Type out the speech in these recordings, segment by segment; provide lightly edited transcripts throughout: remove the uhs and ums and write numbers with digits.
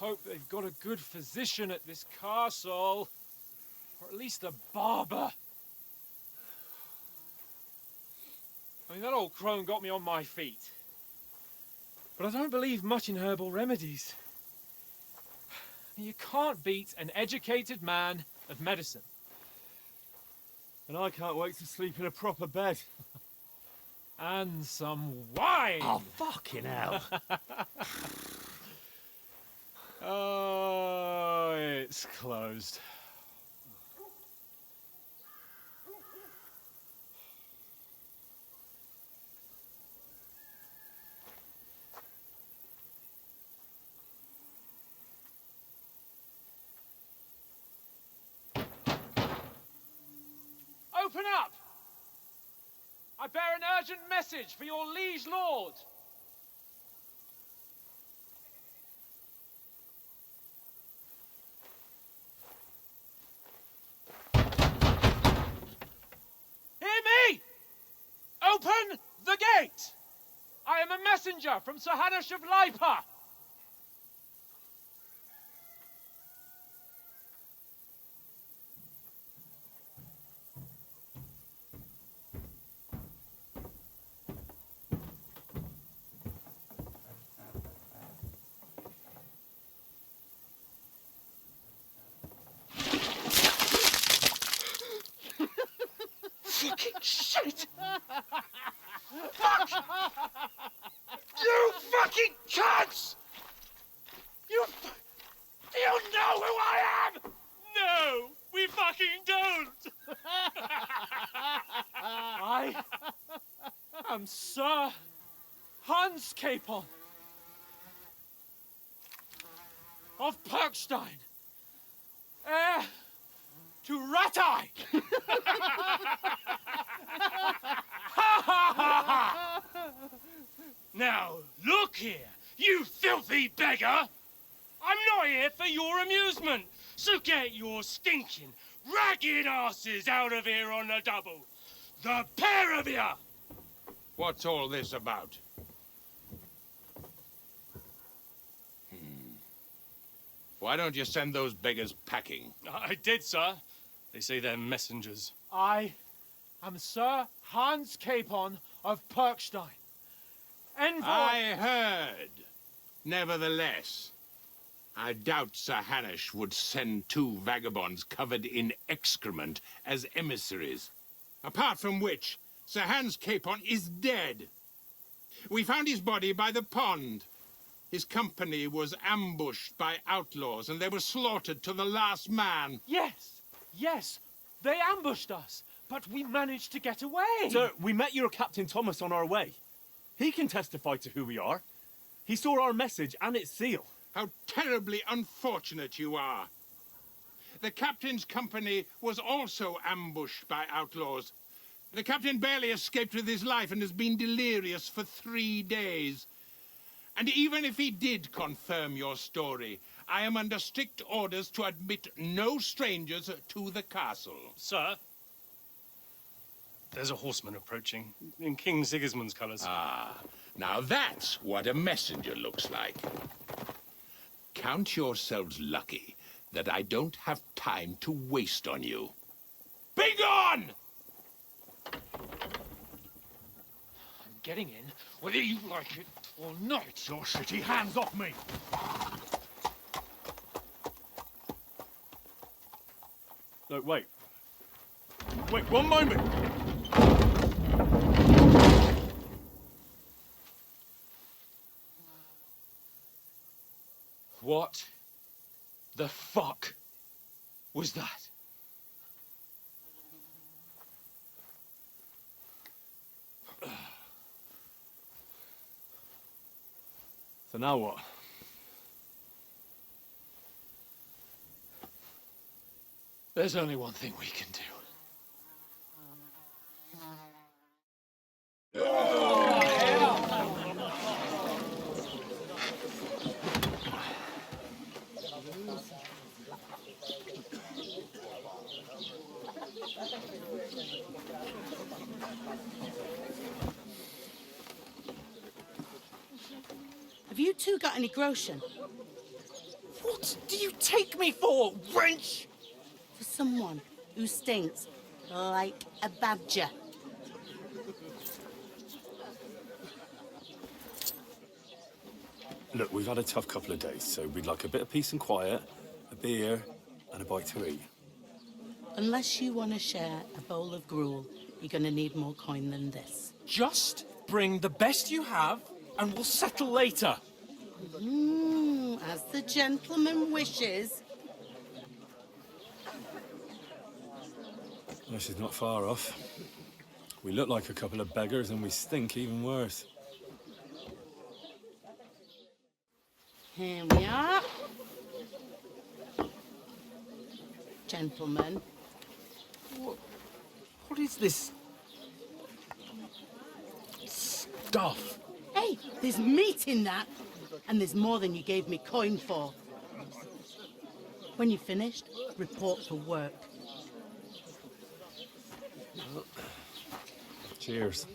hope they've got a good physician at this castle. Or at least a barber. I mean, that old crone got me on my feet. But I don't believe much in herbal remedies. You can't beat an educated man of medicine. And I can't wait to sleep in a proper bed. And some wine! Oh, fucking hell. Oh, it's closed. Open up! I bear an urgent message for your liege lord. Hear me! Open the gate! I am a messenger from Sir Hanush of Lipa. Fucking shit! Fuck! You fucking cunts! Do you know who I am? No, we fucking don't! I am Sir Hans Capon of Perkstein, heir to Ratai! Now, look here, you filthy beggar! I'm not here for your amusement, so get your stinking, ragged asses out of here on the double. The pair of you! What's all this about? Why don't you send those beggars packing? I did, sir. They say they're messengers. I am Sir Hans Capon of Perkstein. Envoy... I heard. Nevertheless, I doubt Sir Hanush would send two vagabonds covered in excrement as emissaries. Apart from which, Sir Hans Capon is dead. We found his body by the pond. His company was ambushed by outlaws, and they were slaughtered to the last man. Yes, they ambushed us, but we managed to get away. Sir, we met your Captain Thomas on our way. He can testify to who we are. He saw our message and its seal. How terribly unfortunate you are. The captain's company was also ambushed by outlaws. The captain barely escaped with his life and has been delirious for 3 days. And even if he did confirm your story, I am under strict orders to admit no strangers to the castle. Sir, there's a horseman approaching in King Sigismund's colours. Ah, now that's what a messenger looks like. Count yourselves lucky that I don't have time to waste on you. Be gone! I'm getting in, whether you like it or not. Your shitty hands off me! No, wait. Wait, one moment! What the fuck was that? So now what? There's only one thing we can do. Have you two got any groschen? What do you take me for, wench? For someone who stinks like a badger. Look, we've had a tough couple of days, so we'd like a bit of peace and quiet, a beer, and a bite to eat. Unless you want to share a bowl of gruel, you're going to need more coin than this. Just bring the best you have, and we'll settle later. As the gentleman wishes. Well, she's not far off. We look like a couple of beggars, and we stink even worse. Here we are. Gentlemen. What is this stuff? Hey, there's meat in that. And there's more than you gave me coin for. When you're finished, report for work. Cheers.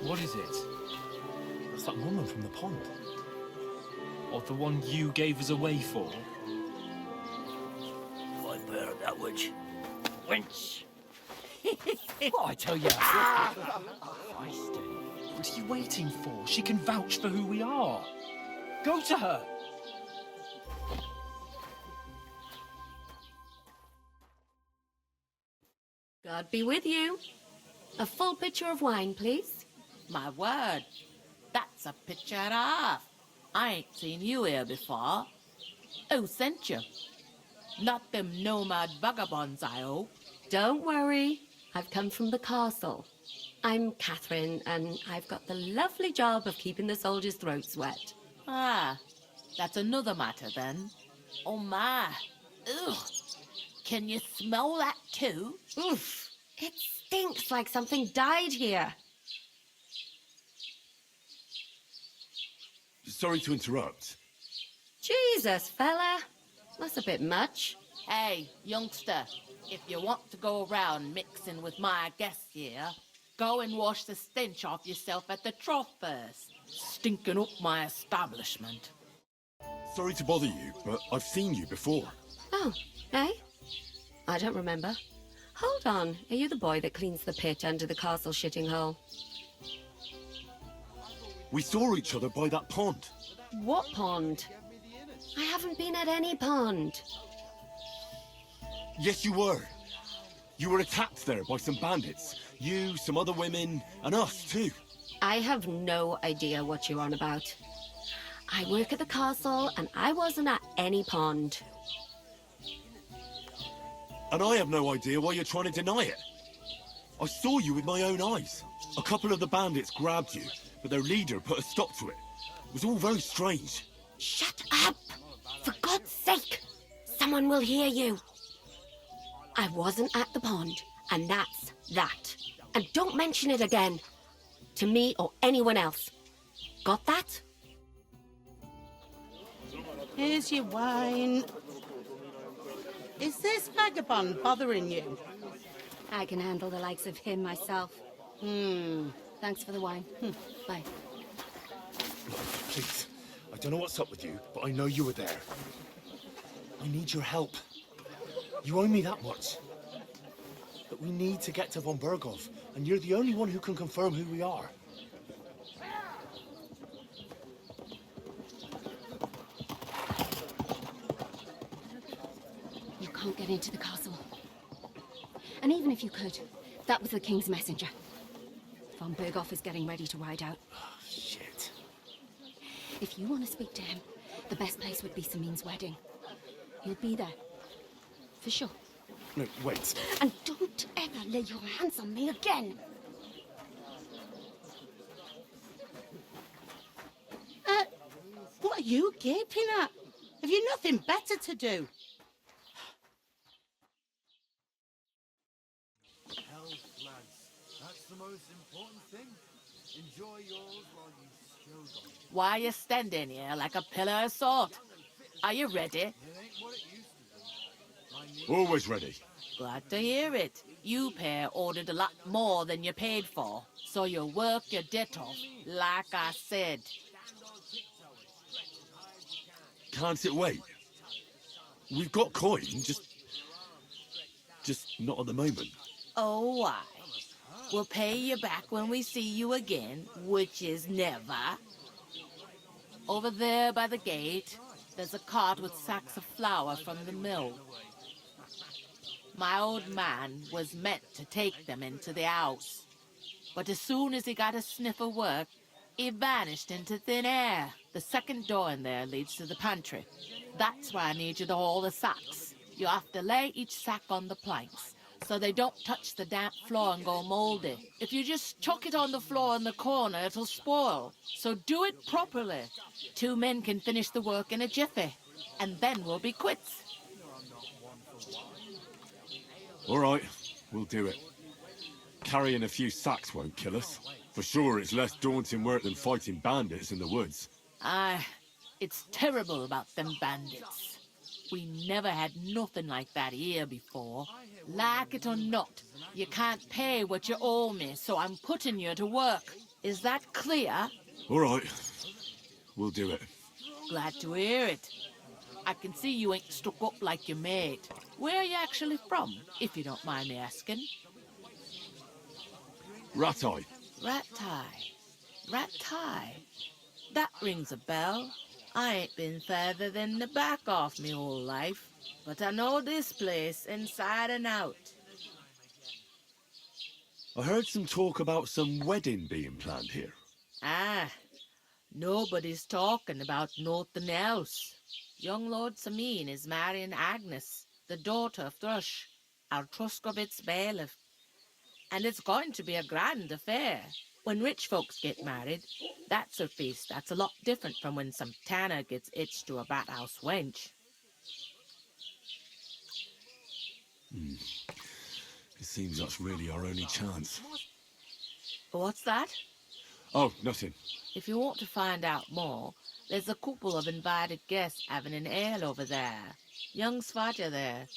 What is it? That's that woman from the pond. Or the one you gave us away for? I bear that witch. Wench. What I tell you? What are you waiting for? She can vouch for who we are. Go to her. God be with you. A full pitcher of wine, please. My word, that's a picture and a half. I ain't seen you here before. Who sent you? Not them nomad vagabonds, I hope. Don't worry. I've come from the castle. I'm Catherine, and I've got the lovely job of keeping the soldiers' throats wet. Ah, that's another matter then. Oh my, ugh. Can you smell that too? Oof. It stinks like something died here. Sorry to interrupt. Jesus, fella. That's a bit much. Hey, youngster, if you want to go around mixing with my guests here, go and wash the stench off yourself at the trough first. Stinking up my establishment. Sorry to bother you, but I've seen you before. Oh, eh? I don't remember. Hold on. Are you the boy that cleans the pit under the castle shitting hole? We saw each other by that pond. What pond? I haven't been at any pond. Yes, you were. You were attacked there by some bandits. You, some other women, and us too. I have no idea what you're on about. I work at the castle, and I wasn't at any pond. And I have no idea why you're trying to deny it. I saw you with my own eyes. A couple of the bandits grabbed you, but their leader put a stop to it. It was all very strange. Shut up! For God's sake! Someone will hear you. I wasn't at the pond, and that's that. And don't mention it again. To me or anyone else. Got that? Here's your wine. Is this vagabond bothering you? I can handle the likes of him myself. Thanks for the wine. Bye. Please, I don't know what's up with you, but I know you were there. I need your help. You owe me that much. But we need to get to von Berghoff, and you're the only one who can confirm who we are. You can't get into the castle. And even if you could, that was the King's messenger. Von Berghoff is getting ready to ride out. Oh, shit. If you want to speak to him, the best place would be Samin's wedding. He'll be there. For sure. No, wait. And don't ever lay your hands on me again. What are you gaping at? Have you nothing better to do? Health, lads. That's the most important thing. Enjoy yours while you still got it. Why are you standing here like a pillar of salt? Are you ready? It ain't what it used to be. Always ready. Glad to hear it. You pair ordered a lot more than you paid for, so you work your debt off, like I said. Can't it wait? We've got coin, just not at the moment. Oh, why? We'll pay you back when we see you again, which is never. Over there by the gate, there's a cart with sacks of flour from the mill. My old man was meant to take them into the house. But as soon as he got a sniff of work, he vanished into thin air. The second door in there leads to the pantry. That's why I need you to haul the sacks. You have to lay each sack on the planks, so they don't touch the damp floor and go moldy. If you just chuck it on the floor in the corner, it'll spoil. So do it properly. 2 men can finish the work in a jiffy, and then we'll be quits. All right, we'll do it. Carrying a few sacks won't kill us. For sure, it's less daunting work than fighting bandits in the woods. Aye, it's terrible about them bandits. We never had nothing like that here before. Like it or not, you can't pay what you owe me, so I'm putting you to work. Is that clear? All right, we'll do it. Glad to hear it. I can see you ain't stuck up like your mate. Where are you actually from, if you don't mind me asking? Rat-eye. Rat-tie. Rat-tie. That rings a bell. I ain't been further than the back off me whole life, but I know this place inside and out. I heard some talk about some wedding being planned here. Ah, nobody's talking about nothing else. Young Lord Sameen is marrying Agnes, the daughter of Thrush, our Truscovitz bailiff. And it's going to be a grand affair. When rich folks get married, that's a feast that's a lot different from when some tanner gets hitched to a bat-house wench. It seems that's really our only chance. What's that? Oh, nothing. If you want to find out more, there's a couple of invited guests having an ale over there. Young Svaja there.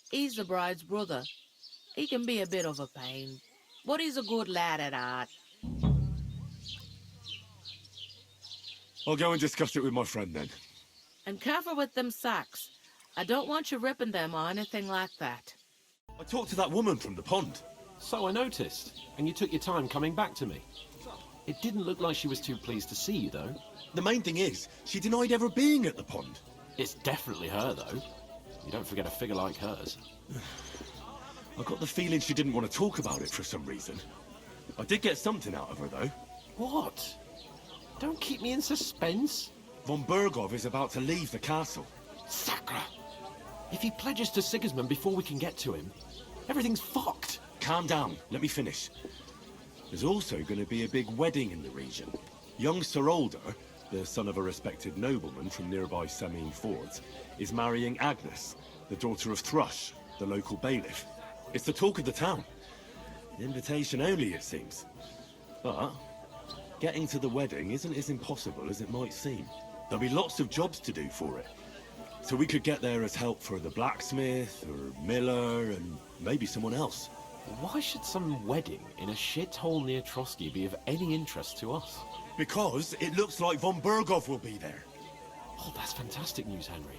He's the bride's brother. He can be a bit of a pain, but he's a good lad at heart. I'll go and discuss it with my friend then. And careful with them sacks. I don't want you ripping them or anything like that. I talked to that woman from the pond. So I noticed, and you took your time coming back to me. It didn't look like she was too pleased to see you, though. The main thing is, she denied ever being at the pond. It's definitely her, though. You don't forget a figure like hers. I got the feeling she didn't want to talk about it for some reason. I did get something out of her, though. What? Don't keep me in suspense. Von Bergov is about to leave the castle. Sacre! If he pledges to Sigismund before we can get to him, everything's fucked. Calm down, let me finish. There's also going to be a big wedding in the region. Young Sir Older, the son of a respected nobleman from nearby Sameen Fords, is marrying Agnes, the daughter of Thrush, the local bailiff. It's the talk of the town. Invitation only, it seems. But getting to the wedding isn't as impossible as it might seem. There'll be lots of jobs to do for it. So we could get there as help for the blacksmith, or miller, and maybe someone else. Why should some wedding in a shithole near Trotsky be of any interest to us? Because it looks like Von Bergov will be there. Oh, that's fantastic news, Henry.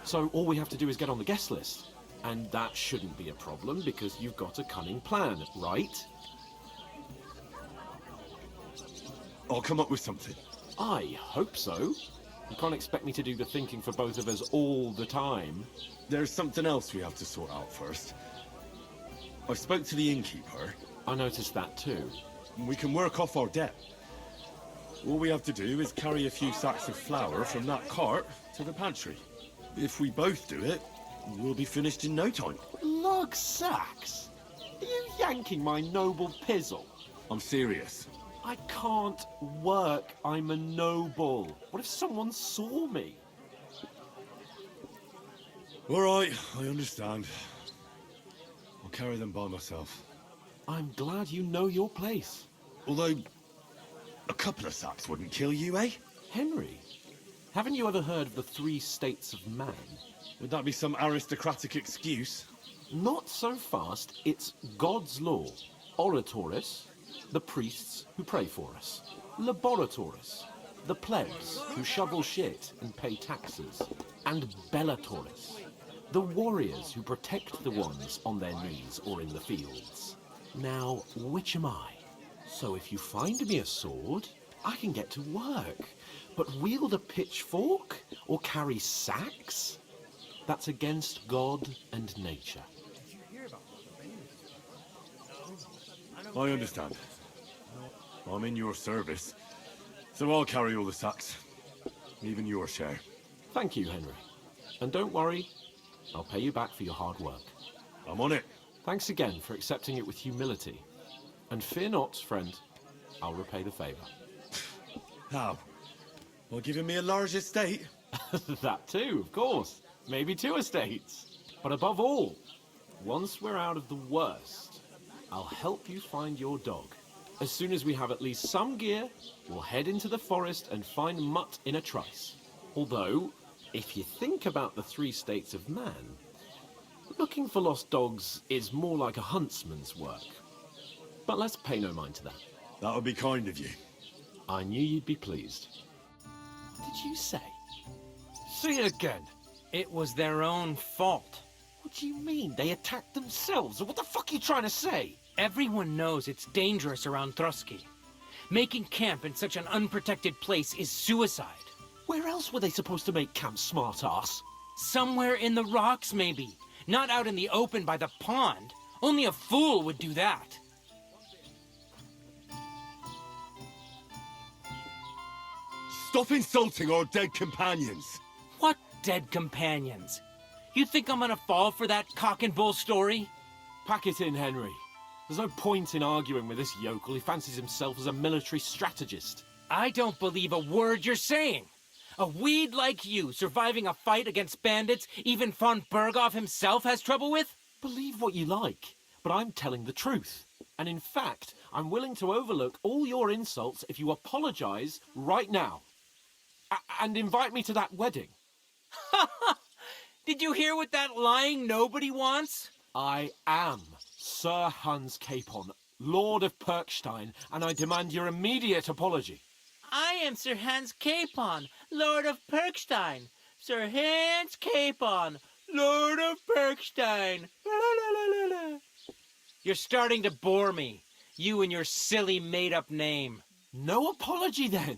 So all we have to do is get on the guest list. And that shouldn't be a problem because you've got a cunning plan, right? I'll come up with something. I hope so. You can't expect me to do the thinking for both of us all the time. There's something else we have to sort out first. I spoke to the innkeeper. I noticed that too. We can work off our debt. All we have to do is carry a few sacks of flour from that cart to the pantry. If we both do it, we'll be finished in no time. Lug sacks? Are you yanking my noble pizzle? I'm serious. I can't work. I'm a noble. What if someone saw me? All right, I understand. I'll carry them by myself. I'm glad you know your place. Although, a couple of sacks wouldn't kill you, eh? Henry, haven't you ever heard of the 3 states of man? Would that be some aristocratic excuse? Not so fast. It's God's law. Oratoris, the priests who pray for us. Laboratoris, the plebs who shovel shit and pay taxes. And Bellatoris, the warriors who protect the ones on their knees or in the fields. Now, which am I? So if you find me a sword, I can get to work. But wield a pitchfork or carry sacks? That's against God and nature. I understand. I'm in your service, so I'll carry all the sacks. Even your share. Thank you, Henry. And don't worry, I'll pay you back for your hard work. I'm on it. Thanks again for accepting it with humility. And fear not, friend, I'll repay the favour. How? By giving me a large estate? That too, of course. Maybe 2 estates. But above all, once we're out of the worst, I'll help you find your dog. As soon as we have at least some gear, we'll head into the forest and find Mutt in a trice. Although, if you think about the 3 states of man, looking for lost dogs is more like a huntsman's work. But let's pay no mind to that. That would be kind of you. I knew you'd be pleased. What did you say? Say it again. It was their own fault. What do you mean? They attacked themselves? What the fuck are you trying to say? Everyone knows it's dangerous around Trotsky. Making camp in such an unprotected place is suicide. Where else were they supposed to make camp, smart-ass? Somewhere in the rocks, maybe. Not out in the open by the pond. Only a fool would do that. Stop insulting our dead companions. What dead companions? You think I'm gonna fall for that cock and bull story? Pack it in, Henry. There's no point in arguing with this yokel. He fancies himself as a military strategist. I don't believe a word you're saying. A weed like you surviving a fight against bandits even von Berghoff himself has trouble with? Believe what you like, but I'm telling the truth. And in fact, I'm willing to overlook all your insults if you apologize right now. And invite me to that wedding. Did you hear what that lying nobody wants? I am Sir Hans Capon, Lord of Perkstein, and I demand your immediate apology. I am Sir Hans Capon, Lord of Perkstein. Sir Hans Capon, Lord of Perkstein. La, la, la, la, la. You're starting to bore me, you and your silly made-up name. No apology, then.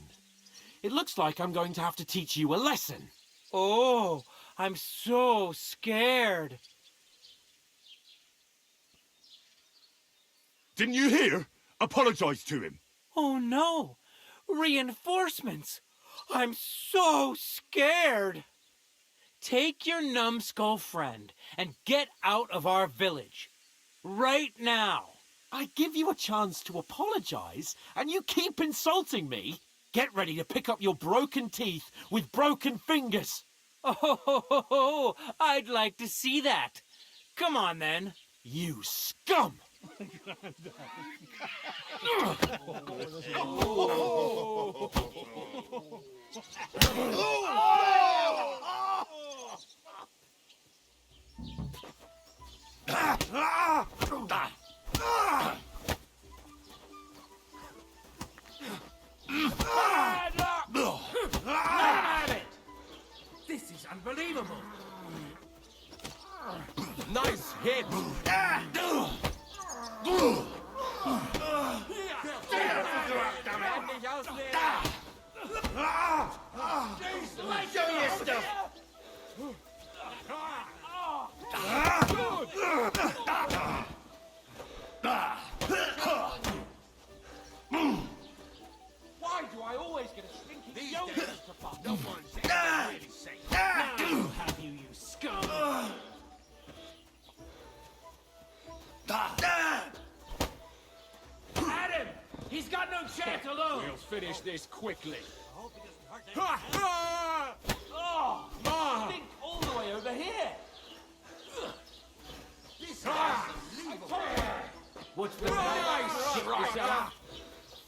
It looks like I'm going to have to teach you a lesson. Oh, I'm so scared. Didn't you hear? Apologize to him. Oh no! Reinforcements! I'm so scared! Take your numbskull friend and get out of our village. Right now! I give you a chance to apologize, and you keep insulting me? Get ready to pick up your broken teeth with broken fingers. Oh, I'd like to see that. Come on, then. You scum! This is unbelievable. Nice hit! Show me your stuff. Why do I always get a stinky yogurt to fuck? No one's really safe. Now have you, you scum. Adam! He's got no chance alone! We'll finish this quickly. Oh, stink all the way over here! This What's the nice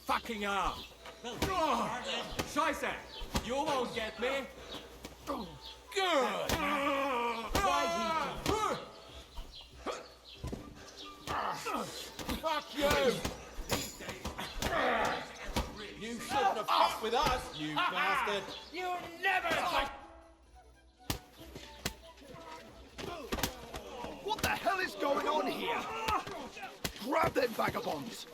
fucking arm. Scheiße! You won't get me. Good. Why he? You shouldn't have fucked with us, you bastard! You never... What the hell is going on here? Grab them vagabonds!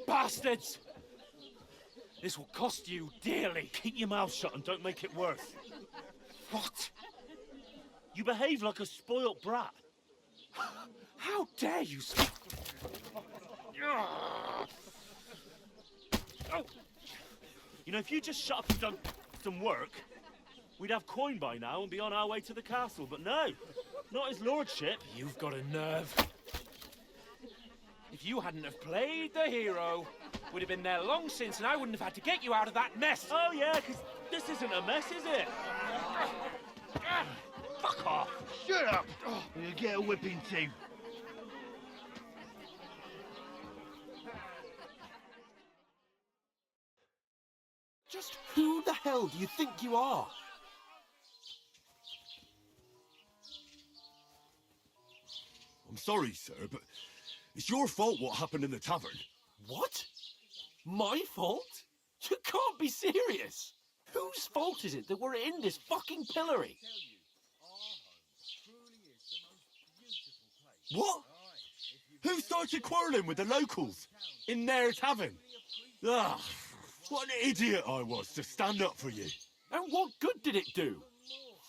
Bastards! This will cost you dearly. Keep your mouth shut and don't make it worse. What? You behave like a spoilt brat. How dare you speak? You know, if you just shut up and done some work, we'd have coin by now and be on our way to the castle. But no, not his lordship. You've got a nerve. If you hadn't have played the hero, we'd have been there long since and I wouldn't have had to get you out of that mess. Oh yeah, because this isn't a mess, is it? Fuck off. Shut up! You'll get a whipping too. Just who the hell do you think you are? I'm sorry, sir, but it's your fault what happened in the tavern. What? My fault? You can't be serious! Whose fault is it that we're in this fucking pillory? What? Who started quarrelling with the locals in their tavern? Ah, what an idiot I was to stand up for you. And what good did it do?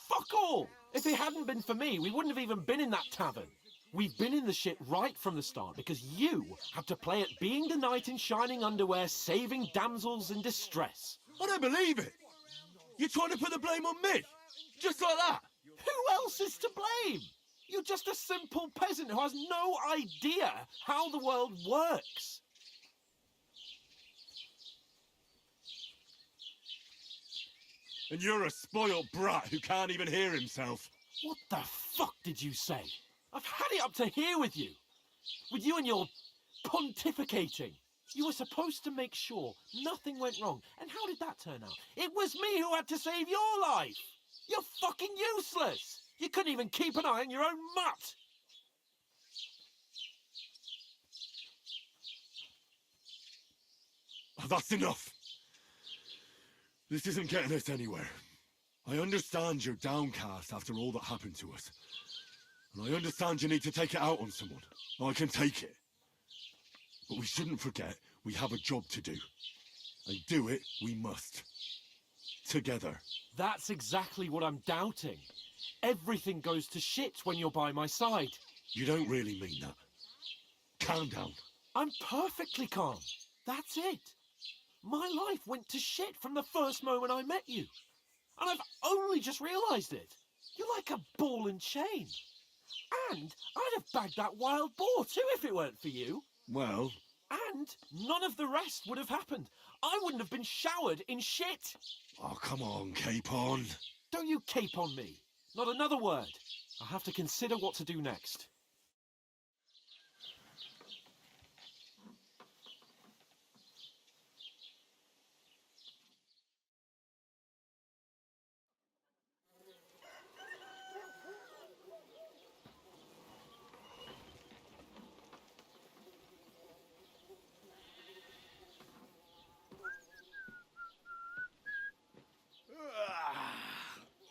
Fuck all! If it hadn't been for me, we wouldn't have even been in that tavern. We've been in the shit right from the start because you had to play at being the knight in shining underwear, saving damsels in distress. I don't believe it. You're trying to put the blame on me? Just like that? Who else is to blame? You're just a simple peasant who has no idea how the world works. And you're a spoiled brat who can't even hear himself. What the fuck did you say? I've had it up to here with you. With you and your pontificating. You were supposed to make sure nothing went wrong. And how did that turn out? It was me who had to save your life. You're fucking useless. You couldn't even keep an eye on your own mutt. Oh, that's enough. This isn't getting us anywhere. I understand you're downcast after all that happened to us. And I understand you need to take it out on someone. I can take it. But we shouldn't forget we have a job to do. And do it we must. Together. That's exactly what I'm doubting. Everything goes to shit when you're by my side. You don't really mean that. Calm down. I'm perfectly calm. That's it. My life went to shit from the first moment I met you. And I've only just realised it. You're like a ball and chain. And I'd have bagged that wild boar too if it weren't for you. Well... And none of the rest would have happened. I wouldn't have been showered in shit. Oh, come on, Capon. Don't you cape on me. Not another word. I'll have to consider what to do next.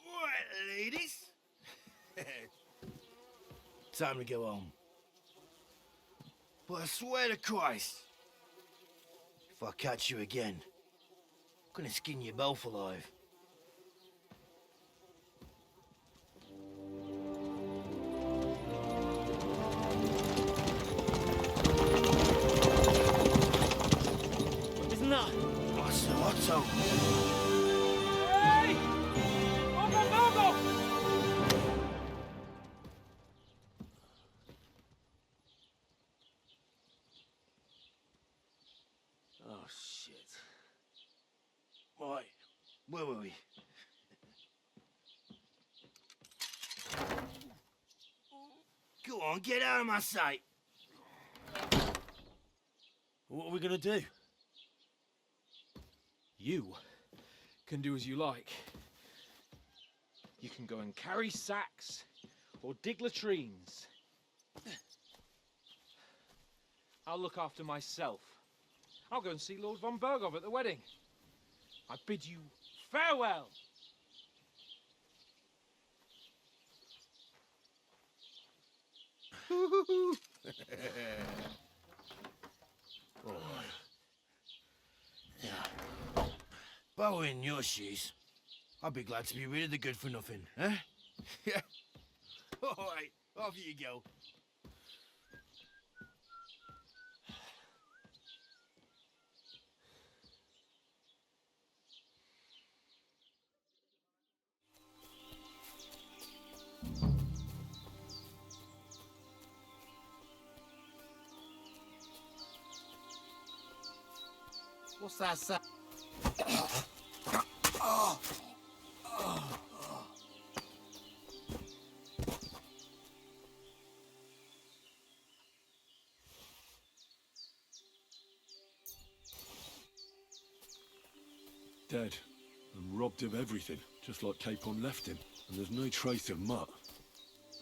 Right, ladies. Time to go home. But I swear to Christ, if I catch you again, I'm gonna skin you both alive. Isn't that? What's the motto? Hey! Ogo, Ogo! Oh, shit. Why? Where were we? on, get out of my sight. What are we gonna do? You can do as you like. You can go and carry sacks or dig latrines. I'll look after myself. I'll go and see Lord von Bergov at the wedding. I bid you farewell. If I were in your shoes, I'd be glad to be rid of the good-for-nothing, eh? Yeah. All right, off you go. What's that sound? Dead. And robbed of everything, just like Capon left him. And there's no trace of Mutt.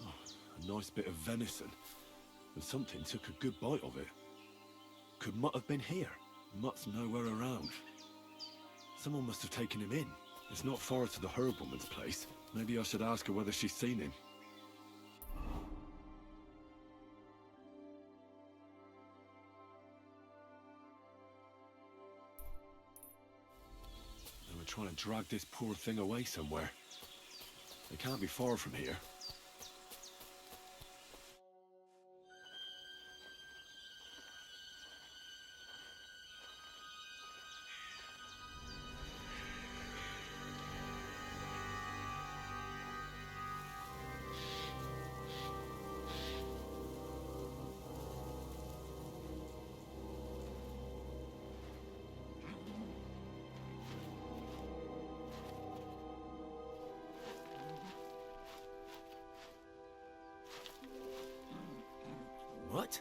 Oh, a nice bit of venison. And something took a good bite of it. Could Mutt have been here? Mutt's nowhere around. Someone must have taken him in. It's not far to the herb woman's place. Maybe I should ask her whether she's seen him. They were trying to drag this poor thing away somewhere. They can't be far from here. What?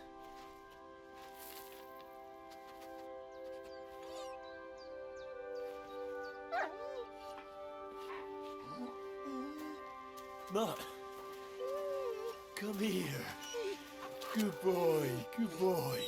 Mutt, come here. Good boy, good boy.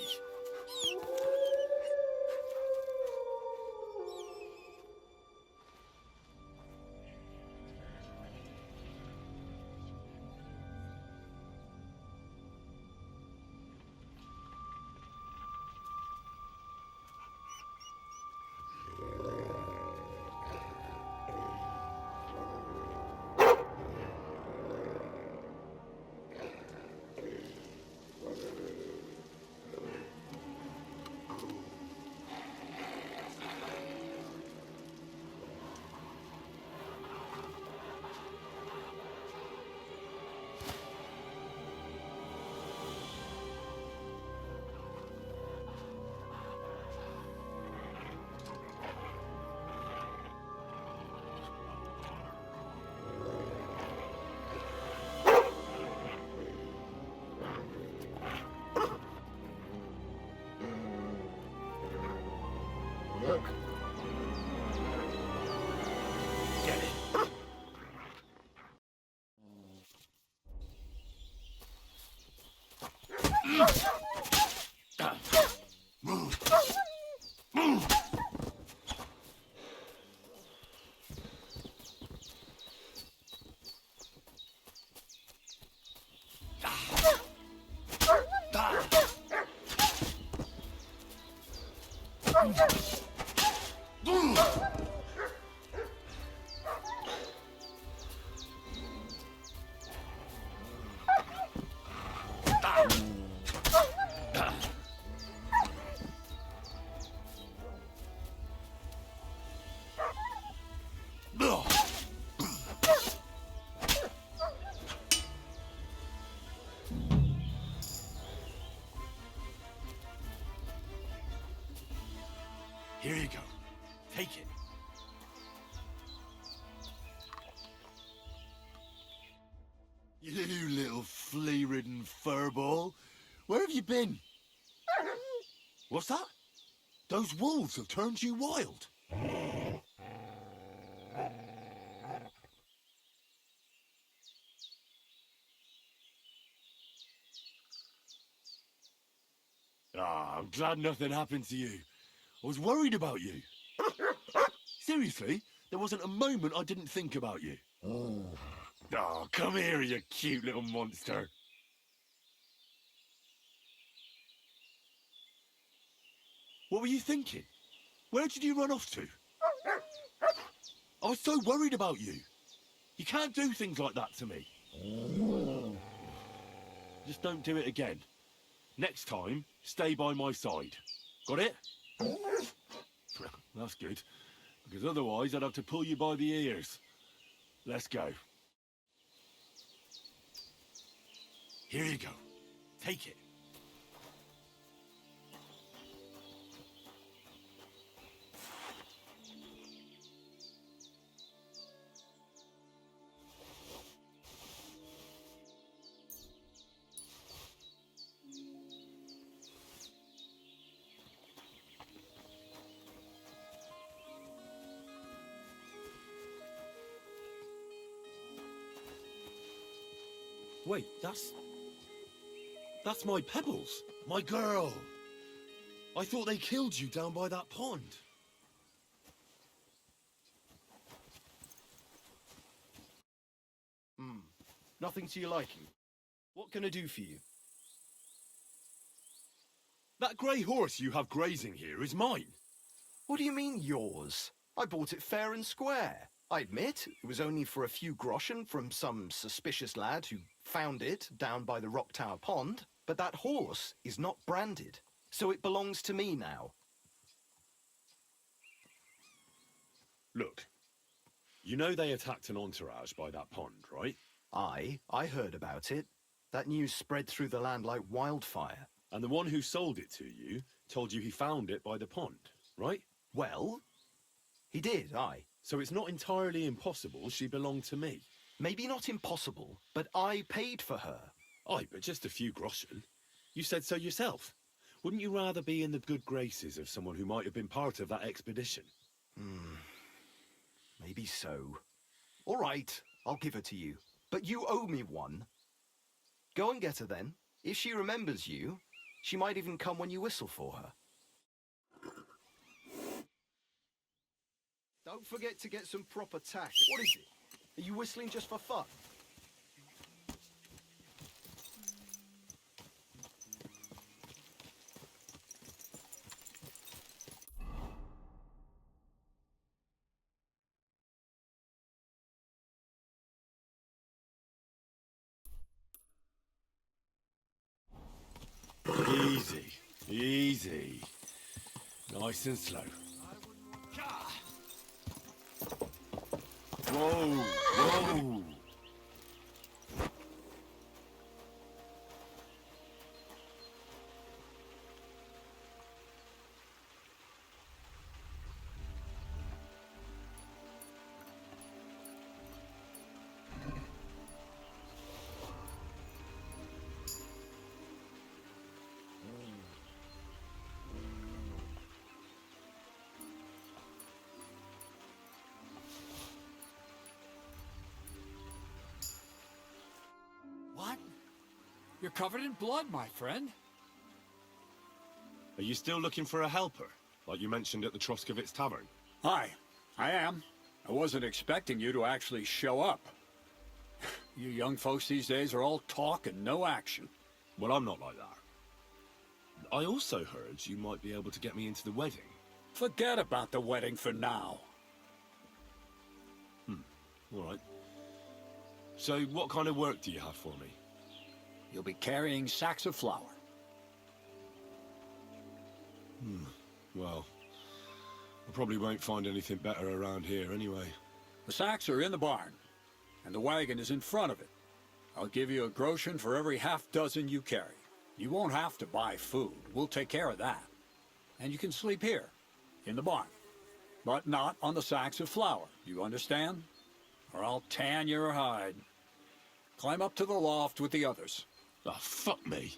Here you go. Take it. You little flea-ridden furball. Where have you been? What's that? Those wolves have turned you wild. Ah, I'm glad nothing happened to you. I was worried about you. Seriously, there wasn't a moment I didn't think about you. Oh, come here, you cute little monster. What were you thinking? Where did you run off to? I was so worried about you. You can't do things like that to me. Just don't do it again. Next time, stay by my side. Got it? That's good. Because otherwise I'd have to pull you by the ears. Let's go. Here you go. Take it. Wait, that's my Pebbles, my girl. I thought they killed you down by that pond. Nothing to your liking. What can I do for you? That grey horse you have grazing here is mine. What do you mean, yours? I bought it fair and square. I admit, it was only for a few groschen from some suspicious lad who found it down by the Rock Tower Pond, but that horse is not branded, so it belongs to me now. Look, you know they attacked an entourage by that pond, right? I heard about it. That news spread through the land like wildfire. And the one who sold it to you told you he found it by the pond, right? Well, he did, aye. So it's not entirely impossible she belonged to me. Maybe not impossible, but I paid for her. Aye, but just a few groschen. You said so yourself. Wouldn't you rather be in the good graces of someone who might have been part of that expedition? Maybe so. All right, I'll give her to you. But you owe me one. Go and get her then. If she remembers you, she might even come when you whistle for her. Don't forget to get some proper tack. What is it? Are you whistling just for fun? Easy, easy. Nice and slow. Whoa, whoa. What? You're covered in blood, my friend. Are you still looking for a helper, like you mentioned at the Troskovitz Tavern? Hi, I am. I wasn't expecting you to actually show up. You young folks these days are all talk and no action. Well, I'm not like that. I also heard you might be able to get me into the wedding. Forget about the wedding for now. All right. So what kind of work do you have for me? You'll be carrying sacks of flour. Well, I probably won't find anything better around here anyway. The sacks are in the barn, and the wagon is in front of it. I'll give you a groschen for every half-dozen you carry. You won't have to buy food. We'll take care of that. And you can sleep here, in the barn. But not on the sacks of flour. You understand? Or I'll tan your hide. Climb up to the loft with the others. Oh, fuck me.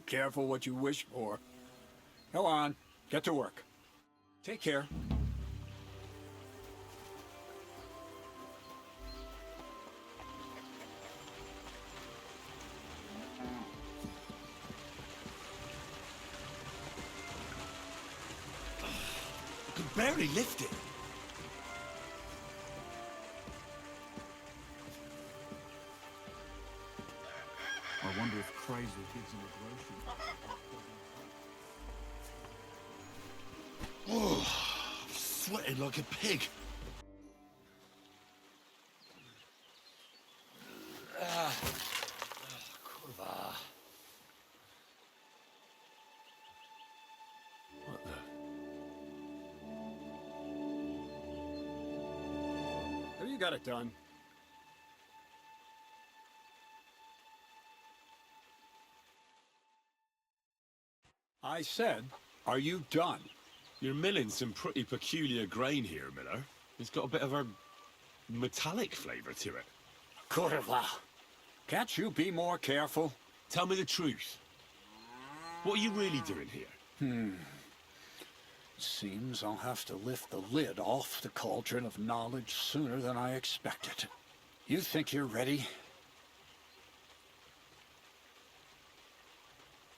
Careful what you wish for. Go on, get to work. Take care. I could barely lift it. I wonder if Crazy gives him a grocery. Oh, I'm sweating like a pig. Kurwa. What the? Have you got it done? I said, are you done? You're milling some pretty peculiar grain here, Miller. It's got a bit of a metallic flavour to it. Kurwa. Can't you be more careful? Tell me the truth. What are you really doing here? Seems I'll have to lift the lid off the cauldron of knowledge sooner than I expected. You think you're ready?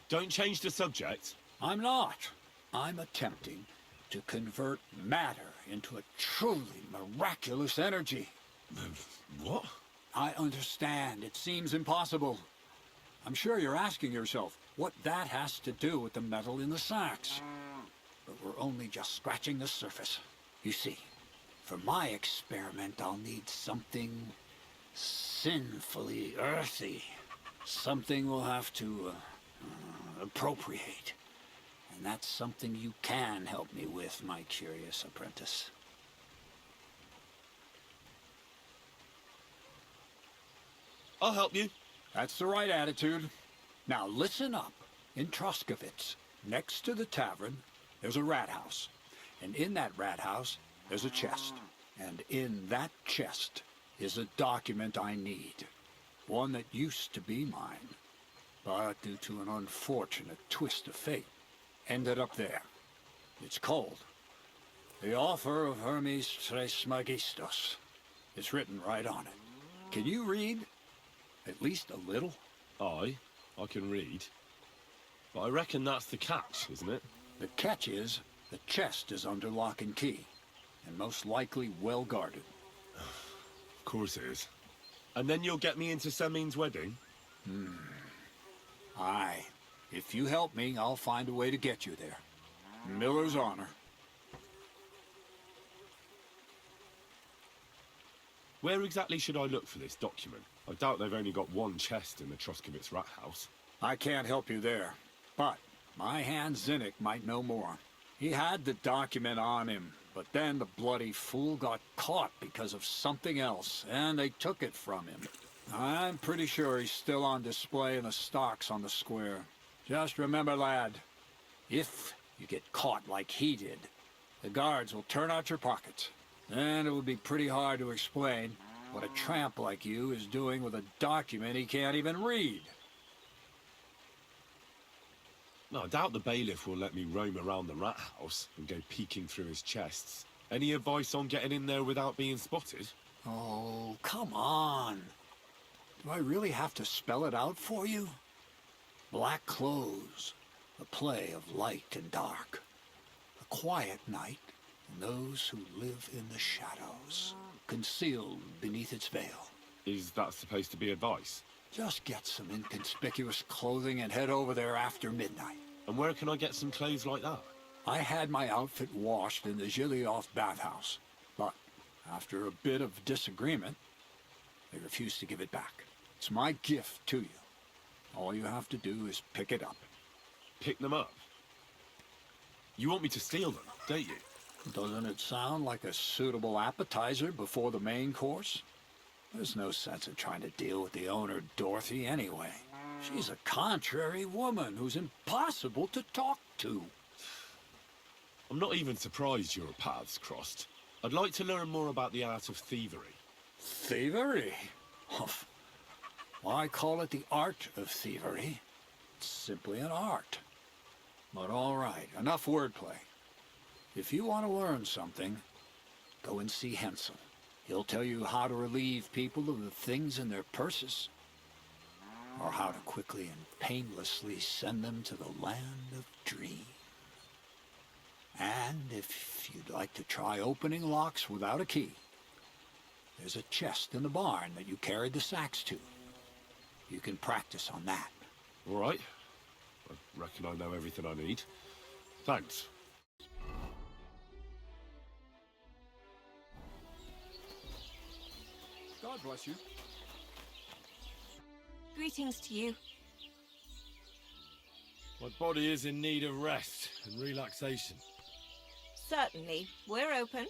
Don't change the subject. I'm not. I'm attempting to convert matter into a truly miraculous energy. What? I understand. It seems impossible. I'm sure you're asking yourself what that has to do with the metal in the sacks. But we're only just scratching the surface. You see, for my experiment, I'll need something sinfully earthy. Something we'll have to appropriate. And that's something you can help me with, my curious apprentice. I'll help you. That's the right attitude. Now listen up. In Troskovitz, next to the tavern, there's a rat house. And in that rat house, there's a chest. And in that chest is a document I need. One that used to be mine. But due to an unfortunate twist of fate, ended up there. It's called The Offer of Hermes Trismegistos. It's written right on it. Can you read? At least a little? I can read. But I reckon that's the catch, isn't it? The catch is, the chest is under lock and key, and most likely well guarded. Of course it is. And then you'll get me into Semin's wedding? Aye. If you help me, I'll find a way to get you there. Miller's honor. Where exactly should I look for this document? I doubt they've only got one chest in the Troskovitz rat house. I can't help you there, but my hand Zinnik might know more. He had the document on him, but then the bloody fool got caught because of something else, and they took it from him. I'm pretty sure he's still on display in the stocks on the square. Just remember, lad, if you get caught like he did, the guards will turn out your pockets. And it would be pretty hard to explain what a tramp like you is doing with a document he can't even read. No, I doubt the bailiff will let me roam around the rat house and go peeking through his chests. Any advice on getting in there without being spotted? Oh, come on. Do I really have to spell it out for you? Black clothes, the play of light and dark. A quiet night, and those who live in the shadows, concealed beneath its veil. Is that supposed to be advice? Just get some inconspicuous clothing and head over there after midnight. And where can I get some clothes like that? I had my outfit washed in the Gilioff bathhouse, but after a bit of disagreement, they refused to give it back. It's my gift to you. All you have to do is pick it up. Pick them up? You want me to steal them, don't you? Doesn't it sound like a suitable appetizer before the main course? There's no sense in trying to deal with the owner, Dorothy, anyway. She's a contrary woman who's impossible to talk to. I'm not even surprised your paths crossed. I'd like to learn more about the art of thievery. Thievery? I call it the art of thievery. It's simply an art. But all right, enough wordplay. If you want to learn something, go and see Hansel. He'll tell you how to relieve people of the things in their purses, or how to quickly and painlessly send them to the land of dreams. And if you'd like to try opening locks without a key, there's a chest in the barn that you carried the sacks to. You can practice on that. All right. I reckon I know everything I need. Thanks. God bless you. Greetings to you. My body is in need of rest and relaxation. Certainly. We're open.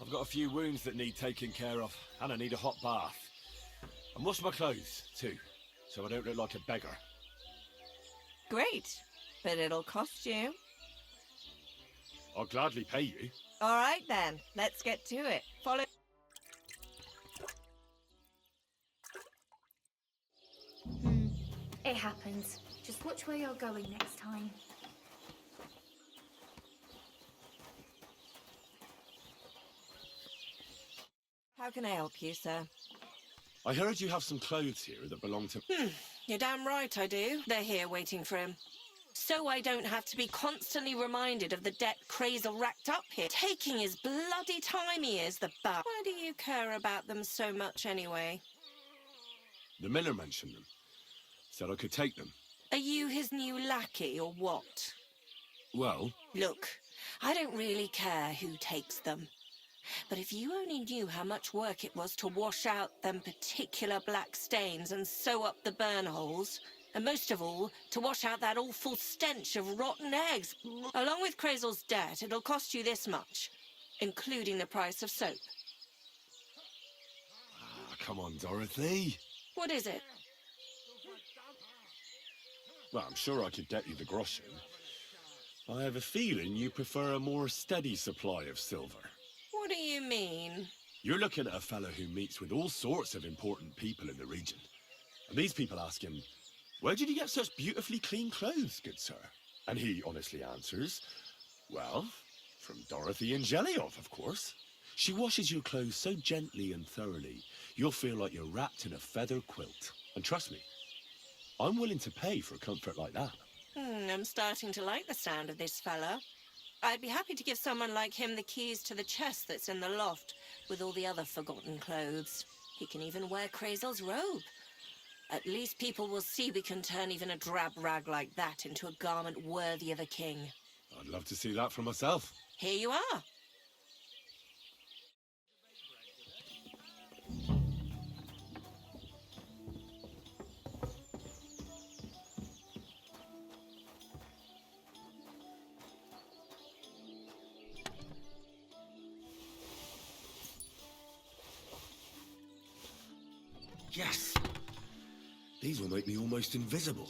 I've got a few wounds that need taking care of, and I need a hot bath. And wash my clothes, too, so I don't look like a beggar. Great. But it'll cost you. I'll gladly pay you. All right, then. Let's get to it. Follow... It happens. Just watch where you're going next time. How can I help you, sir? I heard you have some clothes here that belong to... You're damn right I do. They're here waiting for him. So I don't have to be constantly reminded of the debt Crazel racked up here. Taking his bloody time he is, the bat. Why do you care about them so much anyway? The miller mentioned them. Said I could take them. Are you his new lackey or what? Well... Look, I don't really care who takes them. But if you only knew how much work it was to wash out them particular black stains and sew up the burn holes, and most of all, to wash out that awful stench of rotten eggs, along with Crazel's debt, it'll cost you this much, including the price of soap. Come on, Dorothy. What is it? Well, I'm sure I could get you the groschen. I have a feeling you prefer a more steady supply of silver. What do you mean? You're looking at a fellow who meets with all sorts of important people in the region. And these people ask him, "Where did you get such beautifully clean clothes, good sir?" And he honestly answers, "Well, from Dorothy and Jellyov, of course. She washes your clothes so gently and thoroughly, you'll feel like you're wrapped in a feather quilt. And trust me, I'm willing to pay for comfort like that." I'm starting to like the sound of this fella. I'd be happy to give someone like him the keys to the chest that's in the loft with all the other forgotten clothes. He can even wear Crazel's robe. At least people will see we can turn even a drab rag like that into a garment worthy of a king. I'd love to see that for myself. Here you are. Yes! These will make me almost invisible.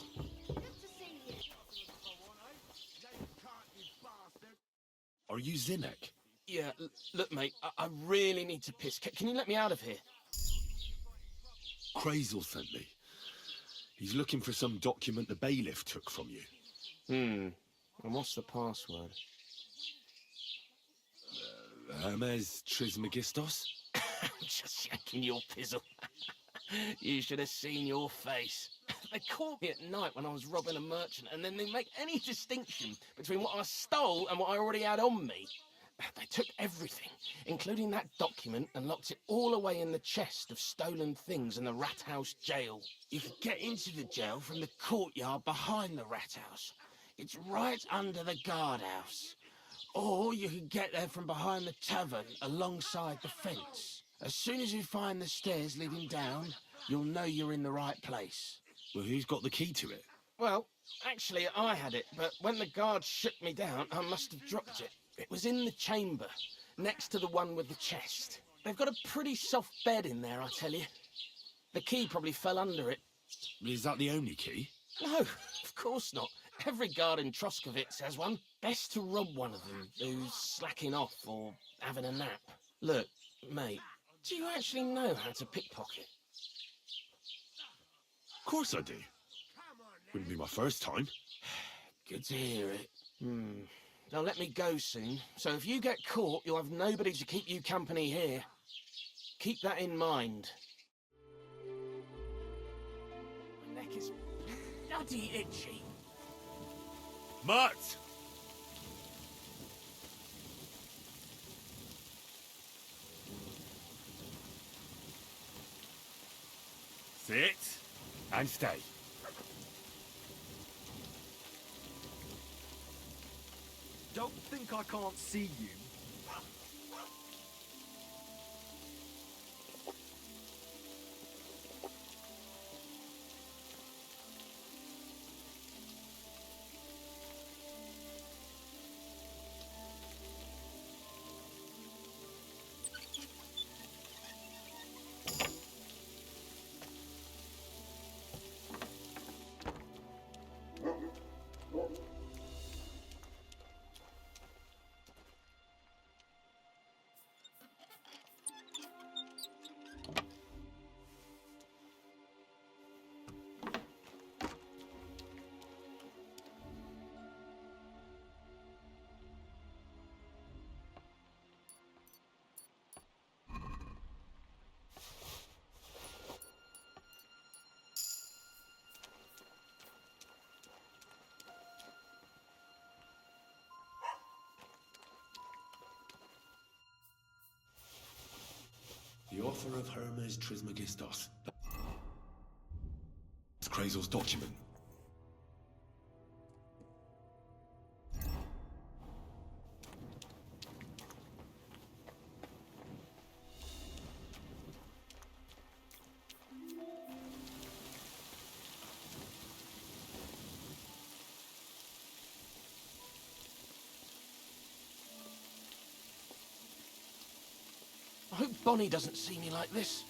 Are you Zinnek? Yeah, look, mate, I really need to piss. Can you let me out of here? Crazel sent me. He's looking for some document the bailiff took from you. And what's the password? Hermes Trismegistos? Just shaking your pizzle. You should have seen your face. They caught me at night when I was robbing a merchant, and then they make any distinction between what I stole and what I already had on me. They took everything, including that document, and locked it all away in the chest of stolen things in the rat house jail. You could get into the jail from the courtyard behind the rat house. It's right under the guardhouse. Or you could get there from behind the tavern alongside the fence. As soon as you find the stairs leading down, you'll know you're in the right place. Well, who's got the key to it? Well, actually, I had it, but when the guard shook me down, I must have dropped it. It was in the chamber, next to the one with the chest. They've got a pretty soft bed in there, I tell you. The key probably fell under it. Is that the only key? No, of course not. Every guard in Troskovitz has one. Best to rob one of them who's slacking off or having a nap. Look, mate, do you actually know how to pickpocket? Of course I do. Wouldn't be my first time. Good to hear it. They'll let me go soon, so if you get caught, you'll have nobody to keep you company here. Keep that in mind. My neck is bloody itchy. Matt! Sit and stay. Don't think I can't see you. The author of Hermes Trismegistos. That's Krazel's document. I hope Bonnie doesn't see me like this.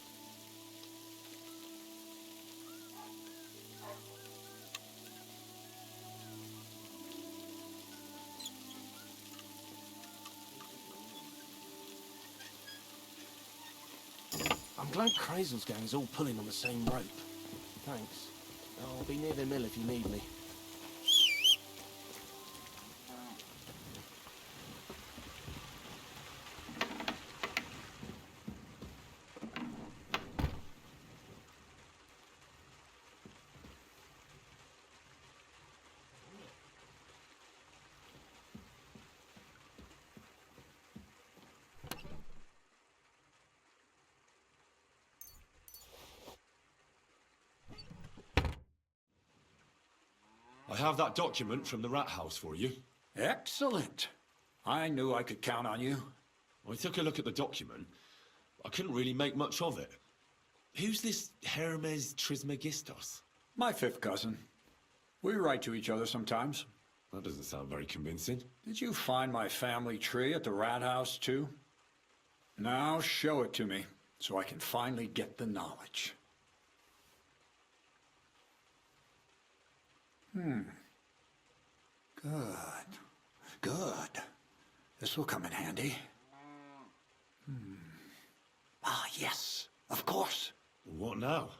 I'm glad Krazel's gang is all pulling on the same rope. Thanks. I'll be near the mill if you need me. I have that document from the rat house for you. Excellent. I knew I could count on you. I took a look at the document. I couldn't really make much of it. Who's this Hermes Trismegistos? My fifth cousin. We write to each other sometimes. That doesn't sound very convincing. Did you find my family tree at the rat house, too? Now show it to me, so I can finally get the knowledge. Good. Good. This will come in handy. Ah, yes. Of course. What now?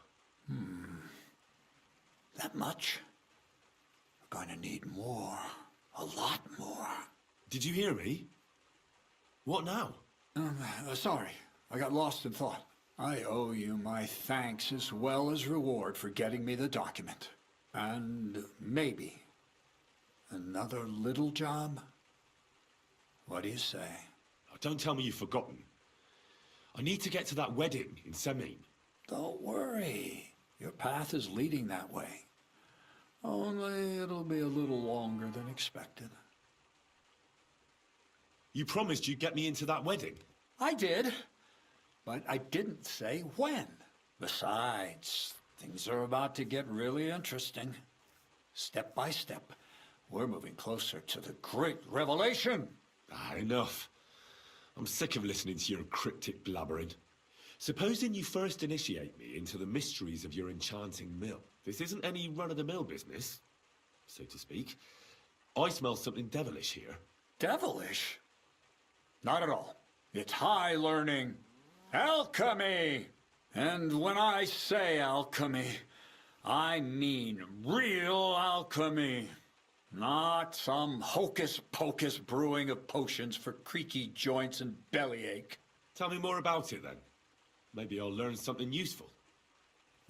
That much? We're going to need more. A lot more. Did you hear me? What now? Sorry. I got lost in thought. I owe you my thanks as well as reward for getting me the document. And maybe another little job? What do you say? Oh, don't tell me you've forgotten. I need to get to that wedding in Semin. Don't worry. Your path is leading that way. Only it'll be a little longer than expected. You promised you'd get me into that wedding. I did, but I didn't say when. Besides, things are about to get really interesting. Step by step, we're moving closer to the great revelation. Enough. I'm sick of listening to your cryptic blabbering. Supposing you first initiate me into the mysteries of your enchanting mill. This isn't any run-of-the-mill business, so to speak. I smell something devilish here. Devilish? Not at all. It's high learning. Alchemy! And when I say alchemy, I mean real alchemy. Not some hocus-pocus brewing of potions for creaky joints and bellyache. Tell me more about it, then. Maybe I'll learn something useful.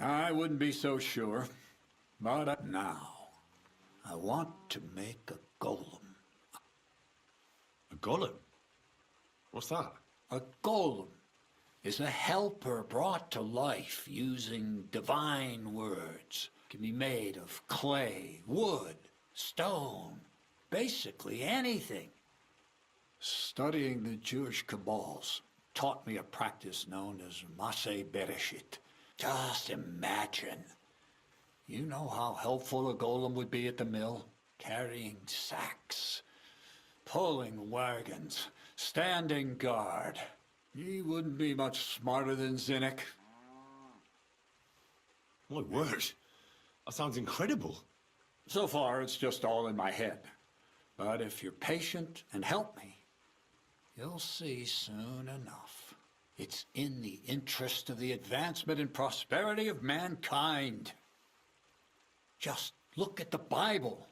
I wouldn't be so sure. But now, I want to make a golem. A golem? What's that? A golem is a helper brought to life using divine words. It can be made of clay, wood, stone, basically anything. Studying the Jewish Kabbals taught me a practice known as Maseh Bereshit. Just imagine. You know how helpful a golem would be at the mill? Carrying sacks, pulling wagons, standing guard. He wouldn't be much smarter than Zinnik. My word. That sounds incredible. So far, it's just all in my head. But if you're patient and help me, you'll see soon enough. It's in the interest of the advancement and prosperity of mankind. Just look at the Bible.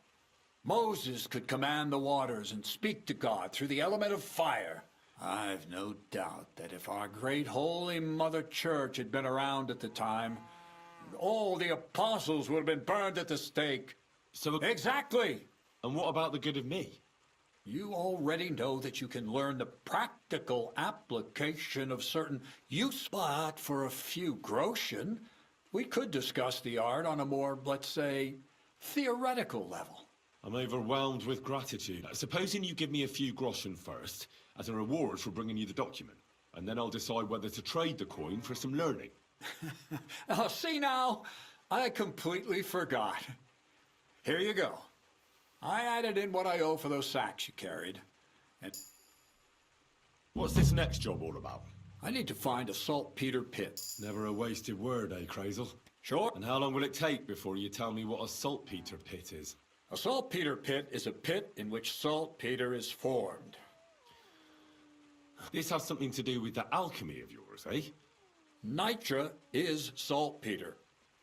Moses could command the waters and speak to God through the element of fire. I've no doubt that if our great holy Mother Church had been around at the time, all the apostles would have been burned at the stake. So exactly. And what about the good of me? You already know that you can learn the practical application of certain use. But for a few groschen, we could discuss the art on a more, let's say, theoretical level. I'm overwhelmed with gratitude. Supposing you give me a few groschen first, as a reward for bringing you the document, and then I'll decide whether to trade the coin for some learning. Oh, see now, I completely forgot. Here you go. I added in what I owe for those sacks you carried. And what's this next job all about? I need to find a saltpeter pit. Never a wasted word, eh, Crazel? Sure. And how long will it take before you tell me what a saltpeter pit is? A saltpeter pit is a pit in which saltpeter is formed. This has something to do with the alchemy of yours, eh? Nitra is saltpeter.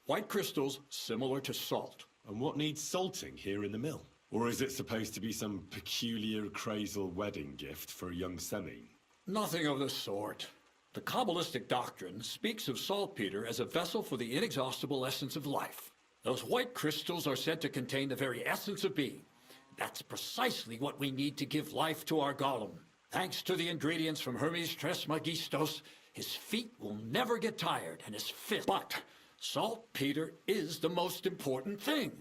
White crystals similar to salt. And what needs salting here in the mill? Or is it supposed to be some peculiar Crazel wedding gift for a young Semine? Nothing of the sort. The Kabbalistic doctrine speaks of saltpeter as a vessel for the inexhaustible essence of life. Those white crystals are said to contain the very essence of being. That's precisely what we need to give life to our golem. Thanks to the ingredients from Hermes Trismegistos, his feet will never get tired, and his fist. But saltpeter is the most important thing.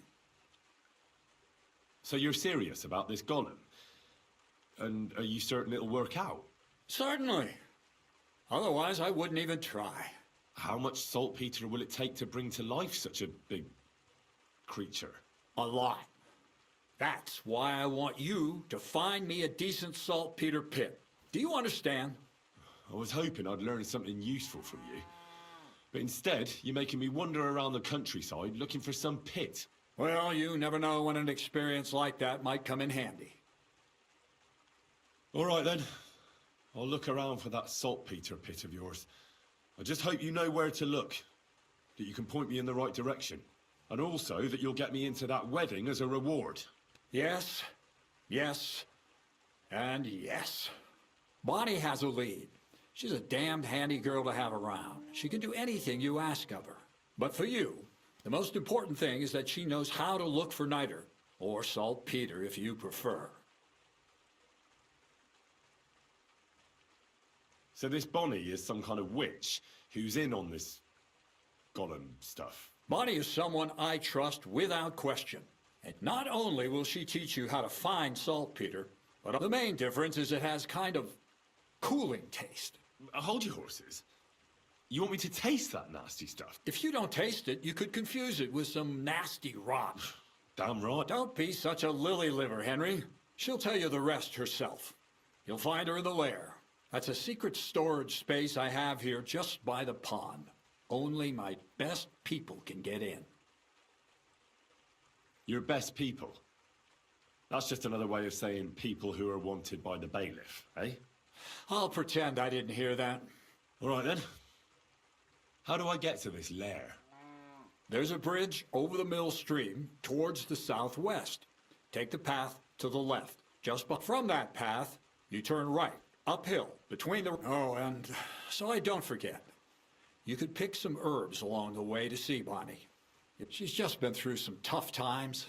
So you're serious about this golem? And are you certain it'll work out? Certainly. Otherwise, I wouldn't even try. How much saltpeter will it take to bring to life such a big creature? A lot. That's why I want you to find me a decent saltpeter pit. Do you understand? I was hoping I'd learn something useful from you. But instead, you're making me wander around the countryside looking for some pit. Well, you never know when an experience like that might come in handy. All right, then. I'll look around for that saltpeter pit of yours. I just hope you know where to look, that you can point me in the right direction, and also that you'll get me into that wedding as a reward. Yes, yes, and yes. Bonnie has a lead. She's a damned handy girl to have around. She can do anything you ask of her. But for you, the most important thing is that she knows how to look for niter, or saltpeter if you prefer. So this Bonnie is some kind of witch who's in on this golem stuff. Bonnie is someone I trust without question. And not only will she teach you how to find saltpeter, but the main difference is it has kind of cooling taste. Hold your horses. You want me to taste that nasty stuff? If you don't taste it, you could confuse it with some nasty rot. Damn right. Don't be such a lily liver, Henry. She'll tell you the rest herself. You'll find her in the lair. That's a secret storage space I have here just by the pond. Only my best people can get in. Your best people? That's just another way of saying people who are wanted by the bailiff, eh? I'll pretend I didn't hear that. All right, then. How do I get to this lair? There's a bridge over the mill stream towards the southwest. Take the path to the left. From that path, you turn right, uphill, between the... Oh, and so I don't forget, you could pick some herbs along the way to see Bonnie. She's just been through some tough times.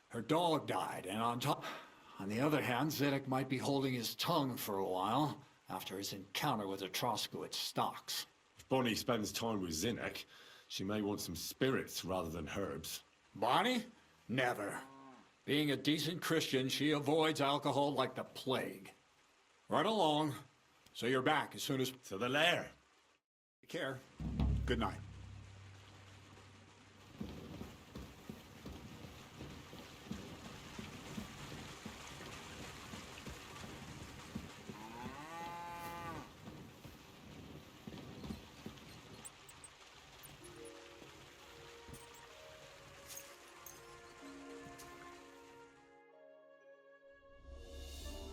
Her dog died, and on the other hand, Zedek might be holding his tongue for a while after his encounter with the Troskowitz stocks. If Bonnie spends time with Zinnek, she may want some spirits rather than herbs. Bonnie? Never. Being a decent Christian, she avoids alcohol like the plague. Right along. So you're back as soon as... To the lair. Take care. Good night.